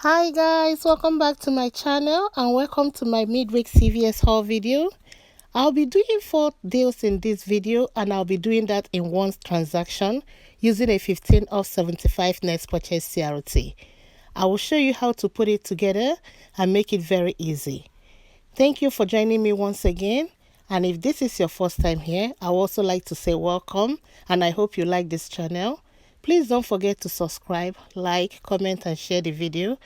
Hi guys, welcome back to my channel and welcome to my midweek CVS haul video. I'll be doing 4 deals in this video and I'll be doing that in one transaction using a 15 off 75 next purchase CRT. I will show you how to put it together and make it very easy. Thank you for joining me once again, and if this is your first time here, I would also like to say welcome and I hope you like this channel. Please don't forget to subscribe, like, comment and share the video.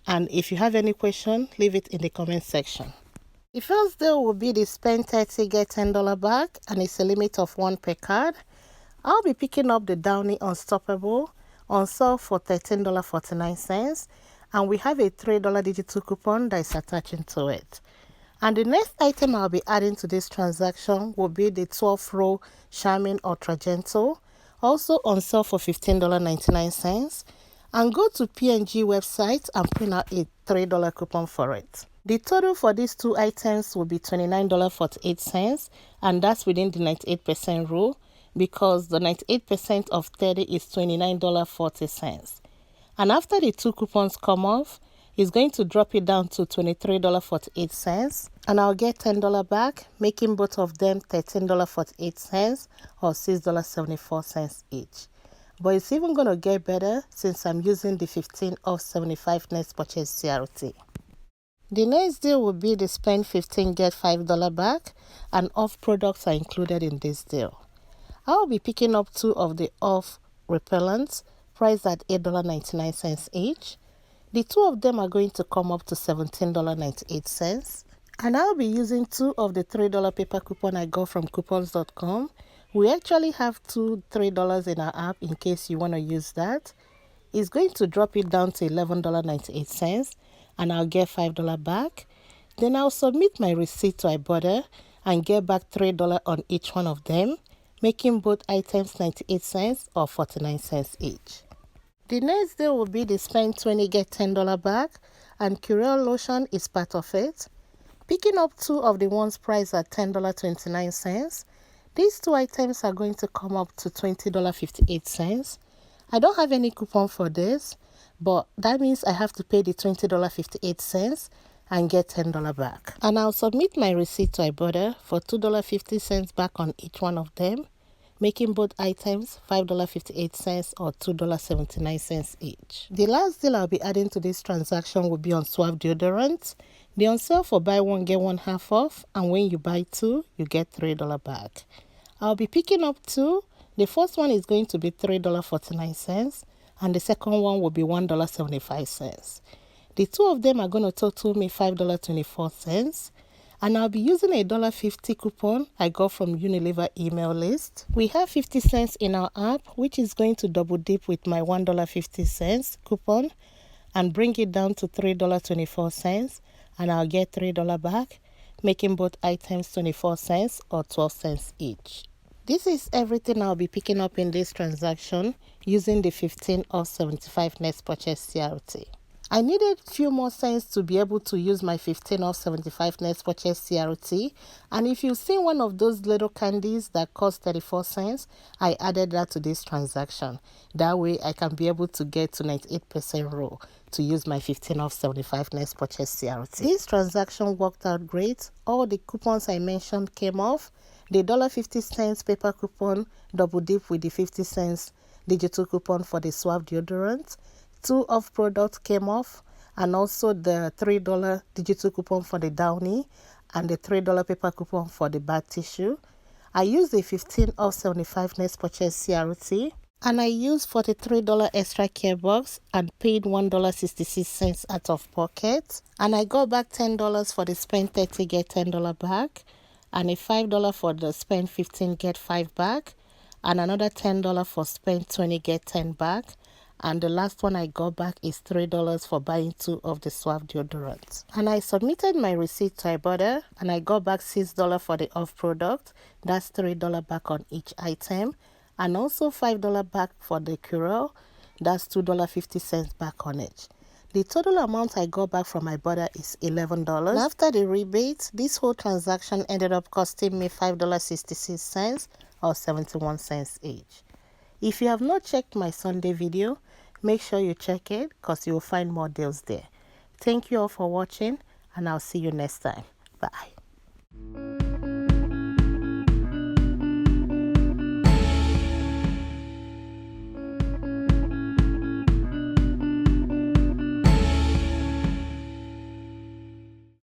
And if you have any question, leave it in the comment section. The first deal will be the spend 30 get $10 back, and it's a limit of 1 per card. I'll be picking up the Downy Unstoppable on sale for $13.49, and we have a $3 digital coupon that is attaching to it. And the next item I'll be adding to this transaction will be the 12-row Charmin Ultra Gentle, also on sale for $15.99. And go to P&G website and print out a $3 coupon for it. The total for these 2 items will be $29.48, and that's within the 98% rule because the 98% of 30 is $29.40. And after the 2 coupons come off, it's going to drop it down to $23.48, and I'll get $10 back, making both of them $13.48 or $6.74 each. But it's even going to get better since I'm using the 15 off 75 next purchase CRT. The next deal will be the spend 15 get $5 back, and off products are included in this deal. I'll be picking up 2 of the off repellents priced at $8.99 each. The 2 of them are going to come up to $17.98. And I'll be using 2 of the $3 paper coupon I got from coupons.com. We actually have 2 $3 in our app in case you want to use that. It's going to drop it down to $11.98, and I'll get $5 back. Then I'll submit my receipt to Ibotta and get back $3 on each one of them, making both items 98 cents or 49 cents each. The next deal will be the spend 20 get $10 back, and Curel lotion is part of it. Picking up 2 of the ones priced at $10.29. These 2 items are going to come up to $20.58. I don't have any coupon for this, but that means I have to pay the $20.58 and get $10 back. And I'll submit my receipt to Ibotta for $2.50 back on each one of them, making both items $5.58 or $2.79 each. The last deal I'll be adding to this transaction will be on Suave deodorant. They're on sale for buy 1 get 1 half off, and when you buy 2, you get $3 back. I'll be picking up 2. The first one is going to be $3.49, and the second one will be $1.75. The 2 of them are going to total me $5.24. And I'll be using a $1.50 coupon I got from Unilever email list. We have 50 cents in our app, which is going to double dip with my $1.50 coupon and bring it down to $3.24, and I'll get $3 back, making both items 24 cents or 12 cents each. This is everything I'll be picking up in this transaction using the 15 off 75 next purchase CRT. I needed a few more cents to be able to use my 15 off 75 next purchase CRT, and if you've seen one of those little candies that cost 34 cents, I added that to this transaction. That way I can be able to get to 98% rule to use my 15 off 75 next purchase CRT. This transaction worked out great. All the coupons I mentioned came off. The $1.50 paper coupon double dip with the 50 cents digital coupon for the Suave deodorant. 2 off products came off, and also the $3 digital coupon for the Downy and the $3 paper coupon for the bath tissue. I used the 15 off 75 next purchase CRT, and I used $43 extra care box and paid $1.66 out of pocket, and I got back $10 for the spend 30 get $10 back, and a $5 for the spend 15 get 5 back, and another $10 for spend 20 get 10 back. And the last one I got back is $3 for buying 2 of the Suave deodorants. And I submitted my receipt to Ibotta, and I got back $6 for the off product. That's $3 back on each item, and also $5 back for the Curel. That's $2.50 back on it. The total amount I got back from Ibotta is $11. After the rebate, this whole transaction ended up costing me $5.66 or 71 cents each. If you have not checked my Sunday video, Make sure you check it because you'll find more deals there. Thank you all for watching, and I'll see you next time. Bye.